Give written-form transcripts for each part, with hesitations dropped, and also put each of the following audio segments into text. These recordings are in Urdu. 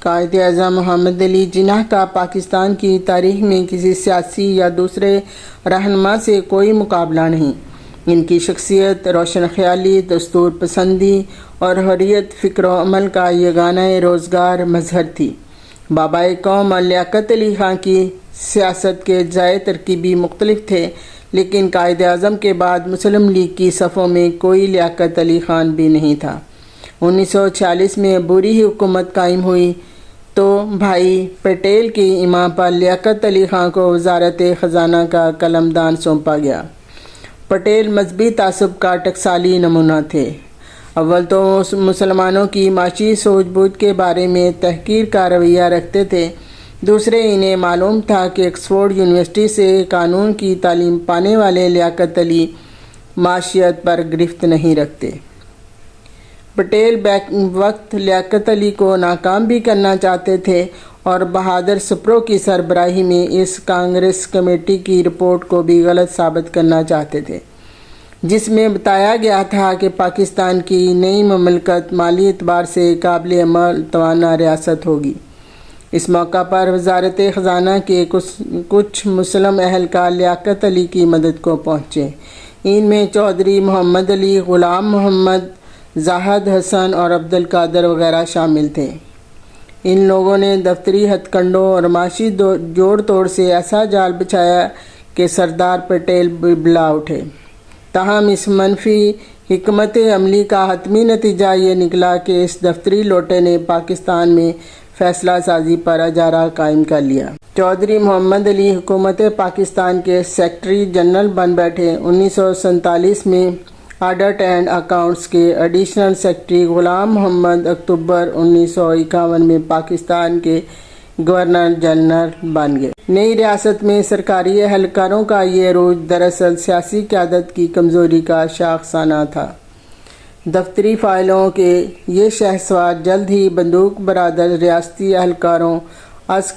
قائد اعظم محمد علی جناح کا پاکستان کی تاریخ میں کسی سیاسی یا دوسرے رہنما سے کوئی مقابلہ نہیں۔ ان کی شخصیت روشن خیالی، دستور پسندی اور حریت فکر و عمل کا یگانہ روزگار مظہر تھی۔ بابائے قوم اور لیاقت علی خان کی سیاست کے ذرائع ترکیبی مختلف تھے، لیکن قائد اعظم کے بعد مسلم لیگ کی صفوں میں کوئی لیاقت علی خان بھی نہیں تھا۔ 1946 میں عبوری حکومت قائم ہوئی تو بھائی پٹیل کی اماں پر لیاقت علی خان کو وزارت خزانہ کا قلمدان سونپا گیا۔ پٹیل مذہبی تعصب کا ٹکسالی نمونہ تھے۔ اول تو مسلمانوں کی معاشی سوجھ بوجھ کے بارے میں تحقیر کا رویہ رکھتے تھے، دوسرے انہیں معلوم تھا کہ آکسفورڈ یونیورسٹی سے قانون کی تعلیم پانے والے لیاقت علی معاشیت پر گرفت نہیں رکھتے۔ پٹیل بیک وقت لیاقت علی کو ناکام بھی کرنا چاہتے تھے اور بہادر سپرو کی سربراہی میں اس کانگریس کمیٹی کی رپورٹ کو بھی غلط ثابت کرنا چاہتے تھے، جس میں بتایا گیا تھا کہ پاکستان کی نئی مملکت مالی اعتبار سے قابل عمل توانا ریاست ہوگی۔ اس موقع پر وزارت خزانہ کے کچھ مسلم اہلکار لیاقت علی کی مدد کو پہنچے۔ ان میں چودھری محمد علی، غلام محمد، زاہد حسن اور عبد القادر وغیرہ شامل تھے۔ ان لوگوں نے دفتری ہتھ کنڈوں اور معاشی جوڑ توڑ سے ایسا جال بچھایا کہ سردار پٹیل بلا اٹھے۔ تاہم اس منفی حکمت عملی کا حتمی نتیجہ یہ نکلا کہ اس دفتری لوٹے نے پاکستان میں فیصلہ سازی پر اجارہ قائم کر لیا۔ چودھری محمد علی حکومت پاکستان کے سیکرٹری جنرل بن بیٹھے۔ 1947 میں آڈٹ اینڈ اکاؤنٹس کے ایڈیشنل سیکرٹری غلام محمد اکتوبر 1951 میں پاکستان کے گورنر جنرل بن گئے۔ نئی ریاست میں سرکاری اہلکاروں کا یہ عروج دراصل سیاسی قیادت کی کمزوری کا شاخسانہ تھا۔ دفتری فائلوں کے یہ شہسوار جلد ہی بندوق برادر ریاستی اہلکاروں از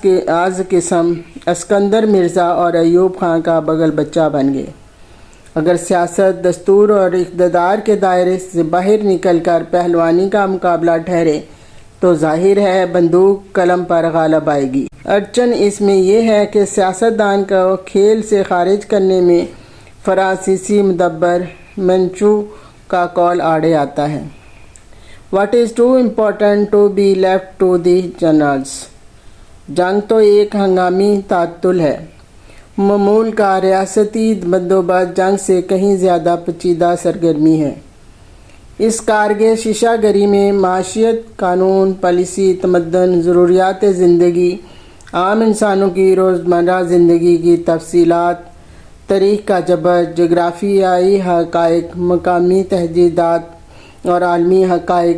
قسم اسکندر مرزا اور ایوب خان کا بغل بچہ بن گئے۔ اگر سیاست دستور اور اقتدار کے دائرے سے باہر نکل کر پہلوانی کا مقابلہ ٹھہرے تو ظاہر ہے بندوق قلم پر غالب آئے گی۔ اڑچن اس میں یہ ہے کہ سیاستدان کو کھیل سے خارج کرنے میں فرانسیسی مدبر منچو کا قول آڑے آتا ہے، "What is too important to be left to the generals"۔ جنگ تو ایک ہنگامی تعطل ہے، معمول کا ریاستی بندوبست جنگ سے کہیں زیادہ پیچیدہ سرگرمی ہے۔ اس کارگے شیشہ گری میں معیشت، قانون، پالیسی، تمدن، ضروریات زندگی، عام انسانوں کی روزمرہ زندگی کی تفصیلات، تاریخ کا جبر، جغرافیائی حقائق، مقامی تہدیدات اور عالمی حقائق،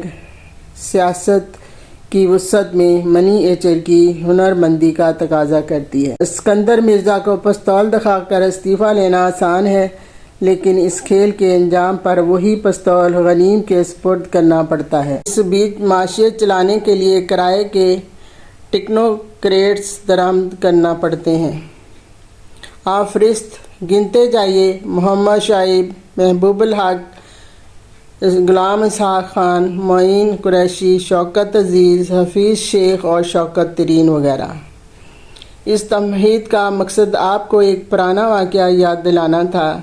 سیاست کی وسعت میں منی ایچر کی ہنرمندی کا تقاضا کرتی ہے۔ اسکندر مرزا کو پستول دکھا کر استعفیٰ لینا آسان ہے، لیکن اس کھیل کے انجام پر وہی پستول غنیم کے سپرد کرنا پڑتا ہے۔ اس بیچ معیشت چلانے کے لیے کرائے کے ٹیکنوکریٹس درآمد کرنا پڑتے ہیں۔ آپ فہرست گنتے جائیے: محمد شعیب، محبوب الحق، غلام اسحاق خان، معین قریشی، شوکت عزیز، حفیظ شیخ اور شوکت ترین وغیرہ۔ اس تمہید کا مقصد آپ کو ایک پرانا واقعہ یاد دلانا تھا۔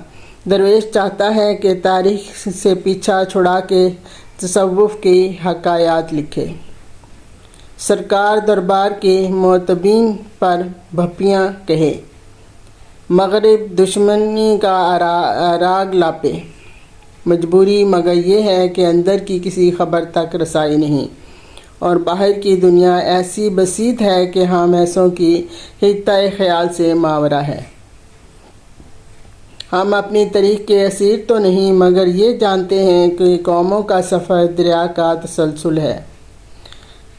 درویش چاہتا ہے کہ تاریخ سے پیچھا چھڑا کے تصوف کی حکایات لکھے۔ سرکار دربار کے معتبین پر بھپیاں کہے، مغرب دشمنی کا راگ لاپے۔ مجبوری مگر یہ ہے کہ اندر کی کسی خبر تک رسائی نہیں، اور باہر کی دنیا ایسی بسیط ہے کہ ہم ایسوں کی حدتِ خیال سے ماورا ہے۔ ہم اپنی تاریخ کے اسیر تو نہیں، مگر یہ جانتے ہیں کہ قوموں کا سفر دریا کا تسلسل ہے،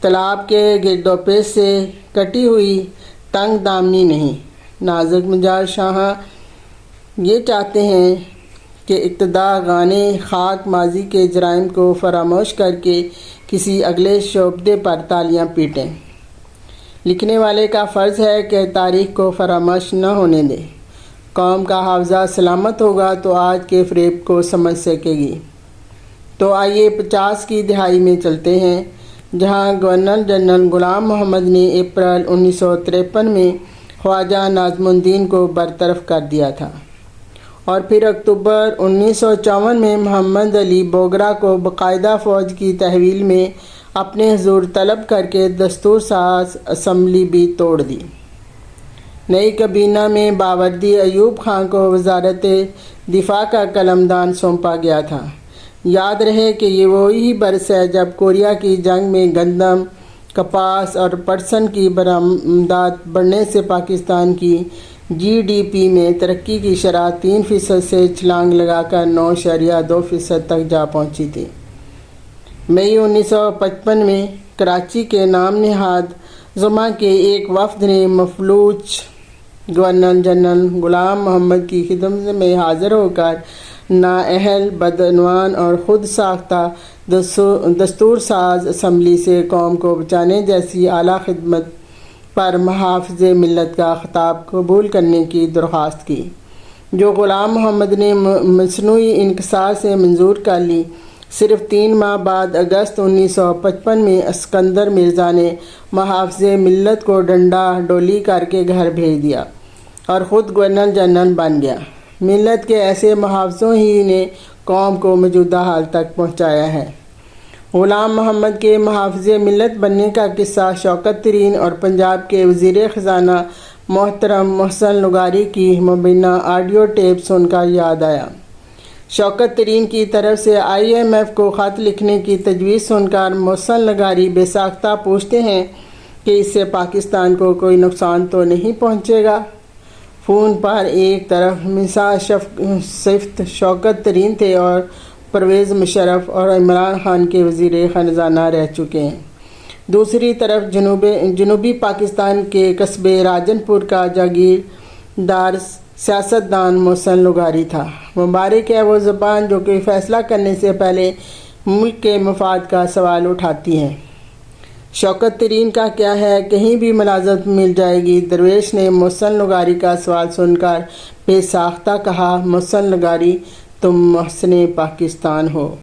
تالاب کے گرد و پیش سے کٹی ہوئی تنگ دامنی نہیں۔ نازک مزاج شاہاں یہ چاہتے ہیں کہ اقتدار غانے خاک ماضی کے جرائم کو فراموش کر کے کسی اگلے شعبے پر تالیاں پیٹیں۔ لکھنے والے کا فرض ہے کہ تاریخ کو فراموش نہ ہونے دے۔ قوم کا حافظہ سلامت ہوگا تو آج کے فریب کو سمجھ سکے گی۔ تو آئیے 50 کی دہائی میں چلتے ہیں، جہاں گورنر جنرل غلام محمد نے اپریل 1953 میں خواجہ ناظم الدین کو برطرف کر دیا تھا، اور پھر اکتوبر 1954 میں محمد علی بوگرا کو باقاعدہ فوج کی تحویل میں اپنے حضور طلب کر کے دستور ساز اسمبلی بھی توڑ دی۔ نئی کابینہ میں باوردی ایوب خان کو وزارت دفاع کا قلمدان سونپا گیا تھا۔ یاد رہے کہ یہ وہی برس ہے جب کوریا کی جنگ میں گندم، کپاس اور پٹسن کی برآمدات بڑھنے سے پاکستان کی GDP میں ترقی کی شرح 3% سے چھلانگ لگا کر 9.2% تک جا پہنچی تھی۔ مئی 1955 میں کراچی کے نام نہاد زمہ کے ایک وفد نے مفلوج گورنر جنرل غلام محمد کی خدمت میں حاضر ہو کر نااہل، بدعنوان اور خود ساختہ دستور ساز اسمبلی سے قوم کو بچانے جیسی اعلیٰ خدمت پر محافظ ملت کا خطاب قبول کرنے کی درخواست کی، جو غلام محمد نے مصنوعی انکسار سے منظور کر لی۔ صرف 3 ماہ بعد اگست 1955 میں اسکندر مرزا نے محافظ ملت کو ڈنڈا ڈولی کر کے گھر بھیج دیا اور خود گورنر جنرل بن گیا۔ ملت کے ایسے محافظوں ہی نے قوم کو موجودہ حال تک پہنچایا ہے۔ غلام محمد کے محافظ ملت بننے کا قصہ شوکت ترین اور پنجاب کے وزیر خزانہ محترم محسن لغاری کی مبینہ آڈیو ٹیپ سن کر یاد آیا۔ شوکت ترین کی طرف سے IMF کو خط لکھنے کی تجویز سن کر محسن لغاری بے ساختہ پوچھتے ہیں کہ اس سے پاکستان کو کوئی نقصان تو نہیں پہنچے گا؟ فون پر ایک طرف مسا صفت شوکت ترین تھے اور پرویز مشرف اور عمران خان کے وزیر خزانہ رہ چکے ہیں، دوسری طرف جنوبی پاکستان کے قصبے راجن پور کا جاگیردار سیاستدان محسن لغاری تھا۔ مبارک ہے وہ زبان جو کوئی فیصلہ کرنے سے پہلے ملک کے مفاد کا سوال اٹھاتی ہے۔ شوکت ترین کا کیا ہے، کہیں بھی ملازمت مل جائے گی؟ درویش نے محسن لغاری کا سوال سن کر بے ساختہ کہا، محسن لغاری تم محسن پاکستان ہو۔